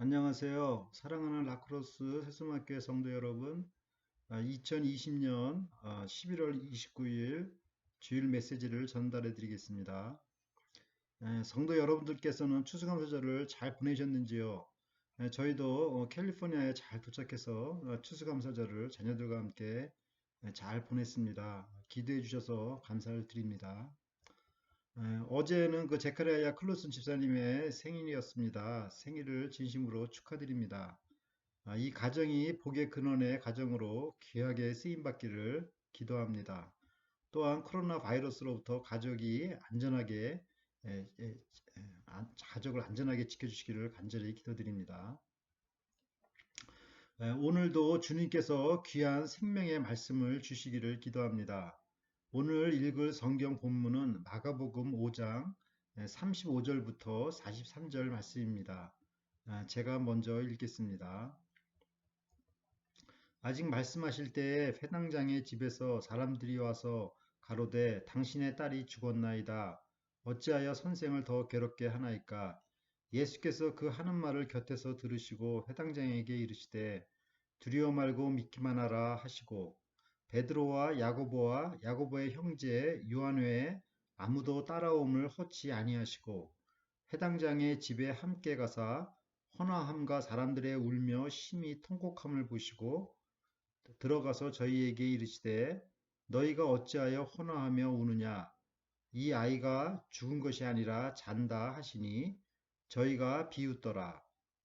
안녕하세요. 사랑하는 라크로스 새소망교회 성도 여러분, 2020년 11월 29일 주일 메시지를 전달해 드리겠습니다. 성도 여러분들께서는 추수감사절을 잘 보내셨는지요? 저희도 캘리포니아에 잘 도착해서 추수감사절을 자녀들과 함께 잘 보냈습니다. 기도해 주셔서 감사를 드립니다. 어제는 그 제카리아 클로슨 집사님의 생일이었습니다. 생일을 진심으로 축하드립니다. 이 가정이 복의 근원의 가정으로 귀하게 쓰임받기를 기도합니다. 또한 코로나 바이러스로부터 가족이 안전하게 가족을 안전하게 지켜주시기를 간절히 기도드립니다. 오늘도 주님께서 귀한 생명의 말씀을 주시기를 기도합니다. 오늘 읽을 성경 본문은 마가복음 5장 35절부터 43절 말씀입니다. 제가 먼저 읽겠습니다. 아직 말씀하실 때에 회당장의 집에서 사람들이 와서 가로되 당신의 딸이 죽었나이다. 어찌하여 선생을 더 괴롭게 하나이까? 예수께서 그 하는 말을 곁에서 들으시고 회당장에게 이르시되 두려워 말고 믿기만 하라 하시고 베드로와 야고보와 야고보의 형제 요한 외에 아무도 따라옴을 허치 아니하시고 회당장의 집에 함께 가사 헌화함과 사람들의 울며 심히 통곡함을 보시고 들어가서 저희에게 이르시되 너희가 어찌하여 헌화하며 우느냐 이 아이가 죽은 것이 아니라 잔다 하시니 저희가 비웃더라.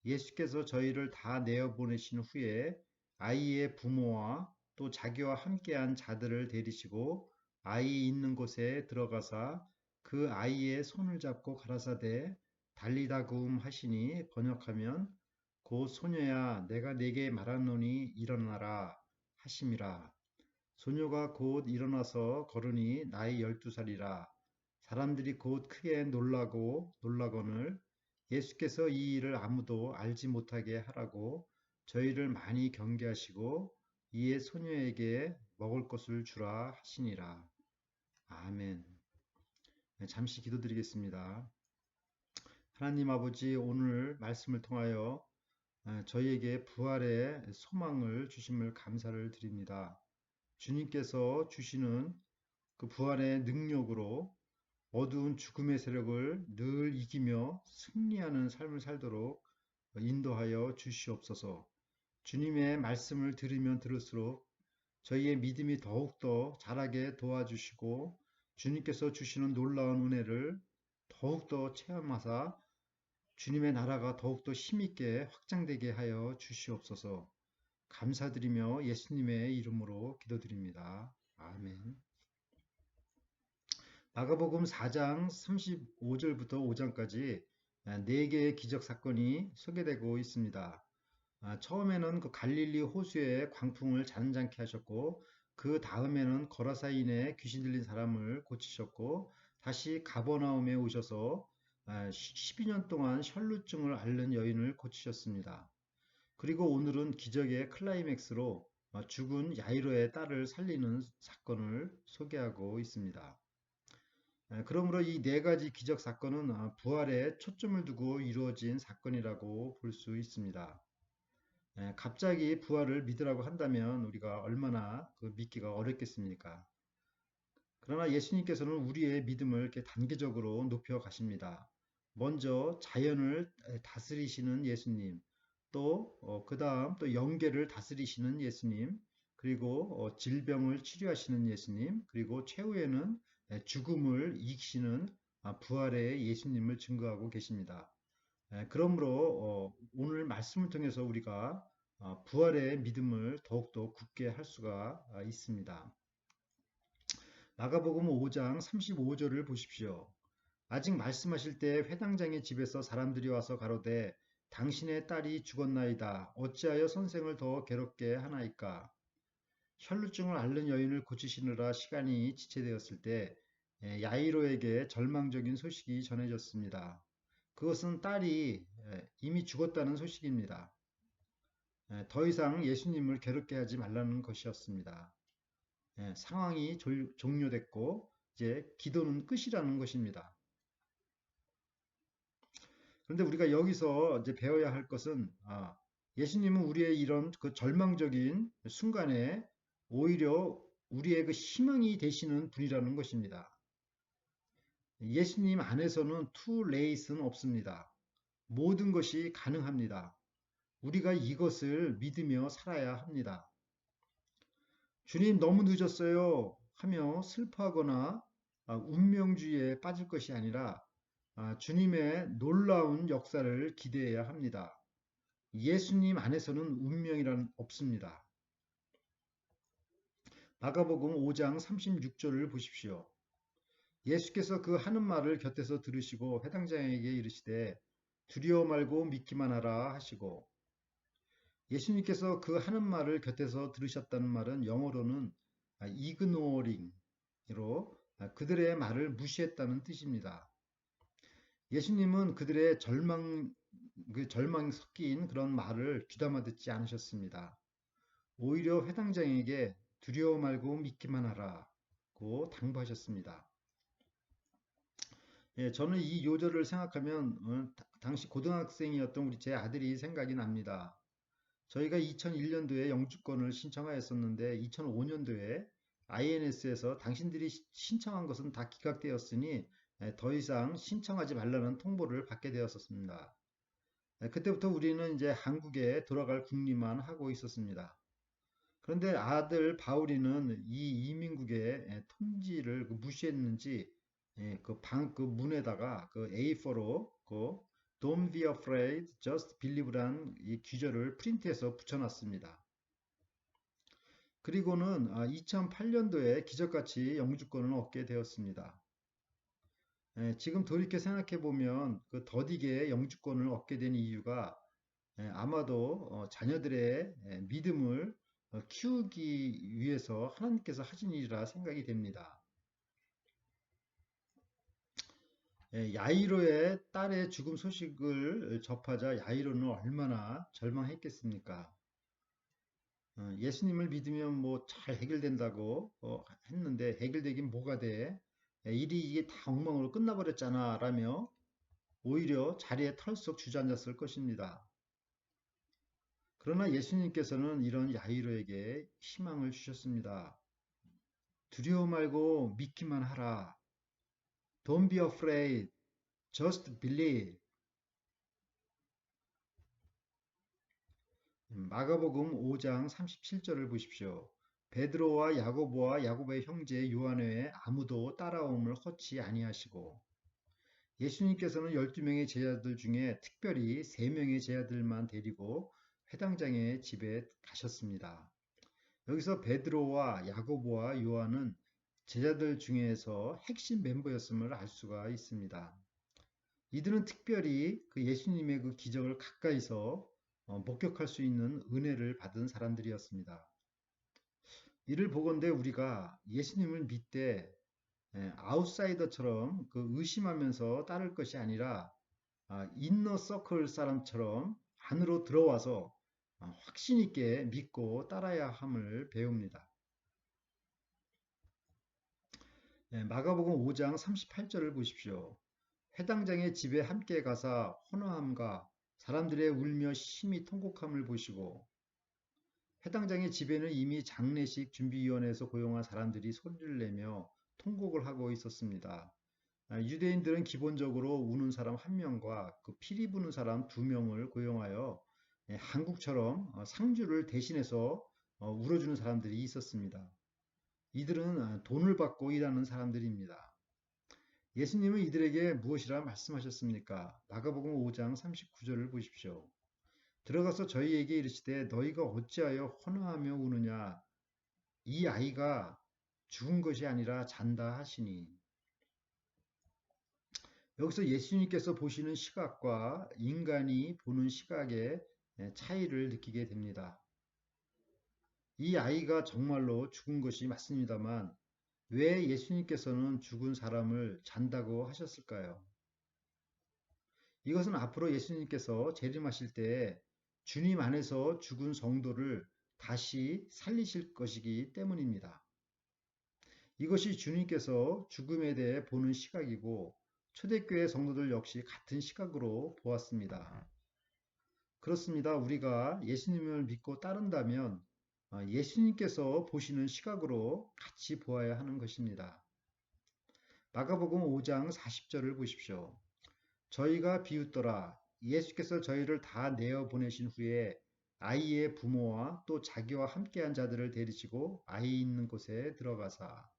예수께서 저희를 다 내어 보내신 후에 아이의 부모와 또 자기와 함께한 자들을 데리시고 아이 있는 곳에 들어가사 그 아이의 손을 잡고 가라사대 달리다금 하시니 번역하면 곧 소녀야 내가 네게 말하노니 일어나라 하심이라. 소녀가 곧 일어나서 걸으니 나이 12살이라. 사람들이 곧 크게 놀라거늘 예수께서 이 일을 아무도 알지 못하게 하라고 저희를 많이 경계하시고 이에 소녀에게 먹을 것을 주라 하시니라. 아멘. 잠시 기도드리겠습니다. 하나님 아버지, 오늘 말씀을 통하여 저희에게 부활의 소망을 주심을 감사를 드립니다. 주님께서 주시는 그 부활의 능력으로 어두운 죽음의 세력을 늘 이기며 승리하는 삶을 살도록 인도하여 주시옵소서. 주님의 말씀을 들으면 들을수록 저희의 믿음이 더욱더 자라게 도와주시고 주님께서 주시는 놀라운 은혜를 더욱더 체험하사 주님의 나라가 더욱더 힘있게 확장되게 하여 주시옵소서. 감사드리며 예수님의 이름으로 기도드립니다. 아멘. 마가복음 4장 35절부터 5장까지 4개의 기적 사건이 소개되고 있습니다. 처음에는 그 갈릴리 호수에 광풍을 잔잔케 하셨고 그 다음에는 거라사인에 귀신 들린 사람을 고치셨고 다시 가버나움에 오셔서 12년 동안 혈루증을 앓는 여인을 고치셨습니다. 그리고 오늘은 기적의 클라이맥스로 죽은 야이로의 딸을 살리는 사건을 소개하고 있습니다. 그러므로 이 네 가지 기적 사건은 부활에 초점을 두고 이루어진 사건이라고 볼 수 있습니다. 갑자기 부활을 믿으라고 한다면 우리가 얼마나 믿기가 어렵겠습니까? 그러나 예수님께서는 우리의 믿음을 이렇게 단계적으로 높여 가십니다. 먼저 자연을 다스리시는 예수님, 또 그 다음 또 영계를 다스리시는 예수님, 그리고 질병을 치료하시는 예수님, 그리고 최후에는 죽음을 이기시는 부활의 예수님을 증거하고 계십니다. 그러므로 오늘 말씀을 통해서 우리가 부활의 믿음을 더욱더 굳게 할 수가 있습니다. 마가복음 5장 35절을 보십시오. 아직 말씀하실 때 회당장의 집에서 사람들이 와서 가로되 당신의 딸이 죽었나이다. 어찌하여 선생을 더 괴롭게 하나이까? 혈루증을 앓는 여인을 고치시느라 시간이 지체되었을 때 야이로에게 절망적인 소식이 전해졌습니다. 그것은 딸이 이미 죽었다는 소식입니다. 더 이상 예수님을 괴롭게 하지 말라는 것이었습니다. 상황이 종료됐고 이제 기도는 끝이라는 것입니다. 그런데 우리가 여기서 이제 배워야 할 것은 예수님은 우리의 이런 그 절망적인 순간에 오히려 우리의 그 희망이 되시는 분이라는 것입니다. 예수님 안에서는 too late는 없습니다. 모든 것이 가능합니다. 우리가 이것을 믿으며 살아야 합니다. 주님 너무 늦었어요 하며 슬퍼하거나 운명주의에 빠질 것이 아니라 주님의 놀라운 역사를 기대해야 합니다. 예수님 안에서는 운명이란 없습니다. 마가복음 5장 36절을 보십시오. 예수께서 그 하는 말을 곁에서 들으시고 회당장에게 이르시되 두려워 말고 믿기만 하라 하시고, 예수님께서 그 하는 말을 곁에서 들으셨다는 말은 영어로는 ignoring으로 그들의 말을 무시했다는 뜻입니다. 예수님은 그들의 절망 섞인 그런 말을 귀담아 듣지 않으셨습니다. 오히려 회당장에게 두려워 말고 믿기만 하라고 당부하셨습니다. 예, 저는 이 요절을 생각하면 당시 고등학생이었던 우리 제 아들이 생각이 납니다. 저희가 2001년도에 영주권을 신청하였었는데 2005년도에 INS에서 당신들이 신청한 것은 다 기각되었으니 더 이상 신청하지 말라는 통보를 받게 되었었습니다. 그때부터 우리는 이제 한국에 돌아갈 궁리만 하고 있었습니다. 그런데 아들 바울이는 이 이민국의 통지를 무시했는지 그 문에다가 그 A4로 그 Don't be afraid, just believe란 이 귀절을 프린트해서 붙여놨습니다. 그리고는 2008년도에 기적같이 영주권을 얻게 되었습니다. 지금 돌이켜 생각해 보면 그 더디게 영주권을 얻게 된 이유가 아마도 자녀들의 믿음을 키우기 위해서 하나님께서 하신 일이라 생각이 됩니다. 야이로의 딸의 죽음 소식을 접하자 야이로는 얼마나 절망했겠습니까? 예수님을 믿으면 뭐 잘 해결된다고 했는데 해결되긴 뭐가 돼? 일이 이게 다 엉망으로 끝나버렸잖아 라며 오히려 자리에 털썩 주저앉았을 것입니다. 그러나 예수님께서는 이런 야이로에게 희망을 주셨습니다. 두려워 말고 믿기만 하라. Don't be afraid. Just believe. 마가복음 5장 37절을 보십시오. 베드로와 야고보와 야고보의 형제 요한 외에 아무도 따라옴을 허치 아니하시고, 예수님께서는 12명의 제자들 중에 특별히 3명의 제자들만 데리고 회당장의 집에 가셨습니다. 여기서 베드로와 야고보와 요한은 제자들 중에서 핵심 멤버였음을 알 수가 있습니다. 이들은 특별히 그 예수님의 그 기적을 가까이서 목격할 수 있는 은혜를 받은 사람들이었습니다. 이를 보건대 우리가 예수님을 믿되 아웃사이더처럼 그 의심하면서 따를 것이 아니라 인너 서클 사람처럼 안으로 들어와서 확신 있게 믿고 따라야 함을 배웁니다. 마가복음 5장 38절을 보십시오. 회당장의 집에 함께 가사 헌화함과 사람들의 울며 심히 통곡함을 보시고, 회당장의 집에는 이미 장례식 준비위원회에서 고용한 사람들이 소리를 내며 통곡을 하고 있었습니다. 유대인들은 기본적으로 우는 사람 1명과 그 피리 부는 사람 2명을 고용하여 한국처럼 상주를 대신해서 울어주는 사람들이 있었습니다. 이들은 돈을 받고 일하는 사람들입니다. 예수님은 이들에게 무엇이라 말씀하셨습니까? 마가복음 5장 39절을 보십시오. 들어가서 저희에게 이르시되 너희가 어찌하여 헌화하며 우느냐? 이 아이가 죽은 것이 아니라 잔다 하시니. 여기서 예수님께서 보시는 시각과 인간이 보는 시각의 차이를 느끼게 됩니다. 이 아이가 정말로 죽은 것이 맞습니다만 왜 예수님께서는 죽은 사람을 잔다고 하셨을까요? 이것은 앞으로 예수님께서 재림하실 때 주님 안에서 죽은 성도를 다시 살리실 것이기 때문입니다. 이것이 주님께서 죽음에 대해 보는 시각이고 초대교회 성도들 역시 같은 시각으로 보았습니다. 그렇습니다. 우리가 예수님을 믿고 따른다면 예수님께서 보시는 시각으로 같이 보아야 하는 것입니다. 마가복음 5장 40절을 보십시오. 저희가 비웃더라. 예수께서 저희를 다 내어 보내신 후에 아이의 부모와 또 자기와 함께한 자들을 데리시고 아이 있는 곳에 들어가사.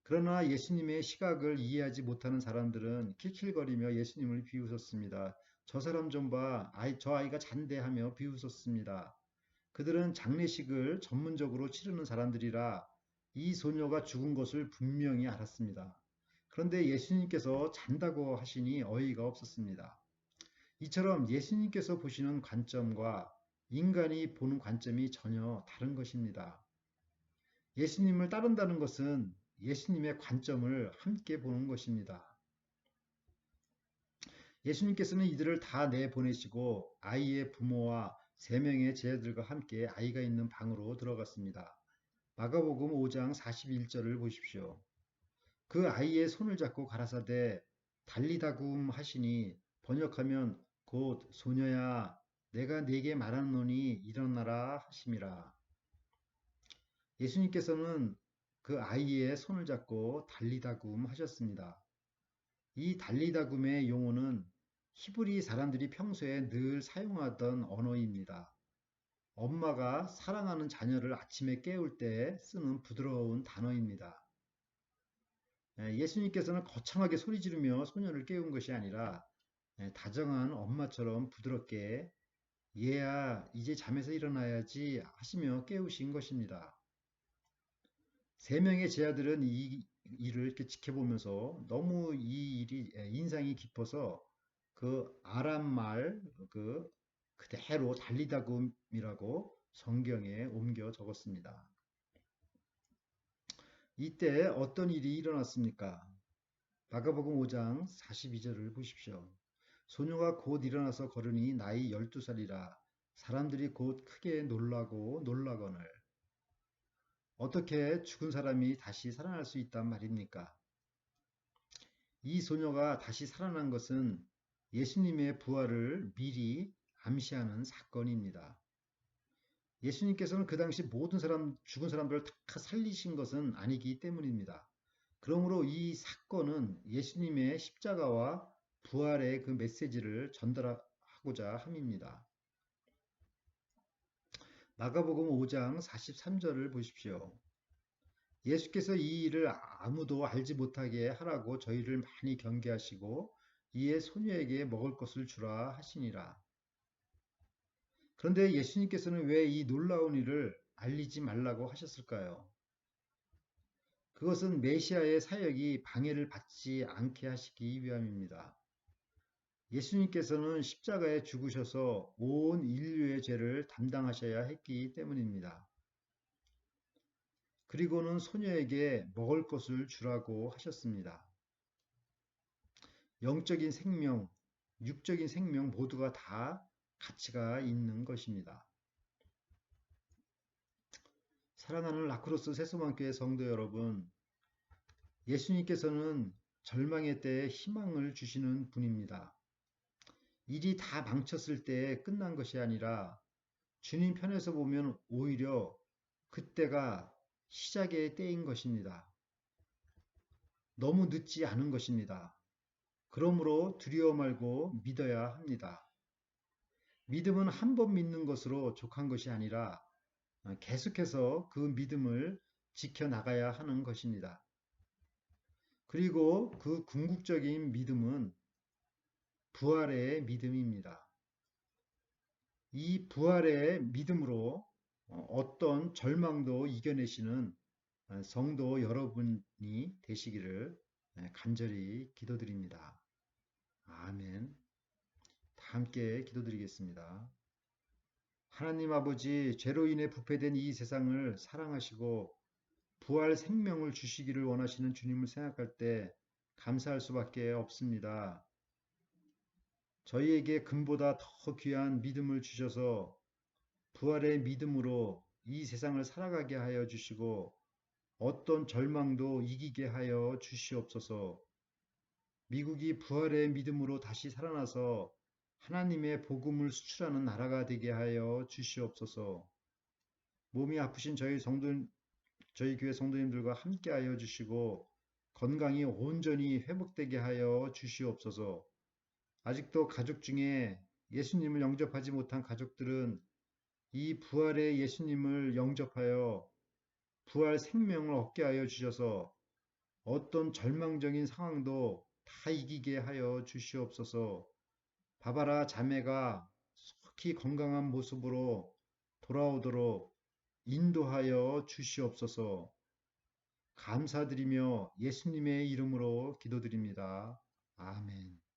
그러나 예수님의 시각을 이해하지 못하는 사람들은 킬킬거리며 예수님을 비웃었습니다. 저 사람 좀 봐. 저 아이가 잔대 하며 비웃었습니다. 그들은 장례식을 전문적으로 치르는 사람들이라 이 소녀가 죽은 것을 분명히 알았습니다. 그런데 예수님께서 잔다고 하시니 어이가 없었습니다. 이처럼 예수님께서 보시는 관점과 인간이 보는 관점이 전혀 다른 것입니다. 예수님을 따른다는 것은 예수님의 관점을 함께 보는 것입니다. 예수님께서는 이들을 다 내보내시고 아이의 부모와 3명의 제자들과 함께 아이가 있는 방으로 들어갔습니다. 마가복음 5장 41절을 보십시오. 그 아이의 손을 잡고 가라사대 달리다굼 하시니 번역하면 곧 소녀야 내가 네게 말하노니 일어나라 하심이라. 예수님께서는 그 아이의 손을 잡고 달리다굼 하셨습니다. 이 달리다굼의 용어는 히브리 사람들이 평소에 늘 사용하던 언어입니다. 엄마가 사랑하는 자녀를 아침에 깨울 때 쓰는 부드러운 단어입니다. 예수님께서는 거창하게 소리 지르며 소녀를 깨운 것이 아니라 다정한 엄마처럼 부드럽게 얘야 이제 잠에서 일어나야지 하시며 깨우신 것입니다. 3명의 제자들은 이 일을 이렇게 지켜보면서 너무 이 일이 인상이 깊어서 그 아람 말 그대로 달리다굼이라고 성경에 옮겨 적었습니다. 이때 어떤 일이 일어났습니까? 마가복음 5장 42절을 보십시오. 소녀가 곧 일어나서 걸으니 나이 12살이라 사람들이 곧 크게 놀라고 놀라거늘. 어떻게 죽은 사람이 다시 살아날 수 있단 말입니까? 이 소녀가 다시 살아난 것은 예수님의 부활을 미리 암시하는 사건입니다. 예수님께서는 그 당시 모든 죽은 사람들을 다 살리신 것은 아니기 때문입니다. 그러므로 이 사건은 예수님의 십자가와 부활의 그 메시지를 전달하고자 함입니다. 마가복음 5장 43절을 보십시오. 예수께서 이 일을 아무도 알지 못하게 하라고 저희를 많이 경계하시고 이에 소녀에게 먹을 것을 주라 하시니라. 그런데 예수님께서는 왜 이 놀라운 일을 알리지 말라고 하셨을까요? 그것은 메시아의 사역이 방해를 받지 않게 하시기 위함입니다. 예수님께서는 십자가에 죽으셔서 온 인류의 죄를 담당하셔야 했기 때문입니다. 그리고는 소녀에게 먹을 것을 주라고 하셨습니다. 영적인 생명, 육적인 생명 모두가 다 가치가 있는 것입니다. 사랑하는 라크로스 새소망교회 성도 여러분, 예수님께서는 절망의 때에 희망을 주시는 분입니다. 일이 다 망쳤을 때 끝난 것이 아니라 주님 편에서 보면 오히려 그때가 시작의 때인 것입니다. 너무 늦지 않은 것입니다. 그러므로 두려워 말고 믿어야 합니다. 믿음은 한 번 믿는 것으로 족한 것이 아니라 계속해서 그 믿음을 지켜나가야 하는 것입니다. 그리고 그 궁극적인 믿음은 부활의 믿음입니다. 이 부활의 믿음으로 어떤 절망도 이겨내시는 성도 여러분이 되시기를 간절히 기도드립니다. 아멘. 다 함께 기도드리겠습니다. 하나님 아버지, 죄로 인해 부패된 이 세상을 사랑하시고 부활 생명을 주시기를 원하시는 주님을 생각할 때 감사할 수밖에 없습니다. 저희에게 금보다 더 귀한 믿음을 주셔서 부활의 믿음으로 이 세상을 살아가게 하여 주시고 어떤 절망도 이기게 하여 주시옵소서. 미국이 부활의 믿음으로 다시 살아나서 하나님의 복음을 수출하는 나라가 되게 하여 주시옵소서. 몸이 아프신 저희 교회 성도님들과 함께 하여 주시고 건강이 온전히 회복되게 하여 주시옵소서. 아직도 가족 중에 예수님을 영접하지 못한 가족들은 이 부활의 예수님을 영접하여 부활 생명을 얻게 하여 주셔서 어떤 절망적인 상황도 다 이기게 하여 주시옵소서. 바바라 자매가 속히 건강한 모습으로 돌아오도록 인도하여 주시옵소서. 감사드리며 예수님의 이름으로 기도드립니다. 아멘.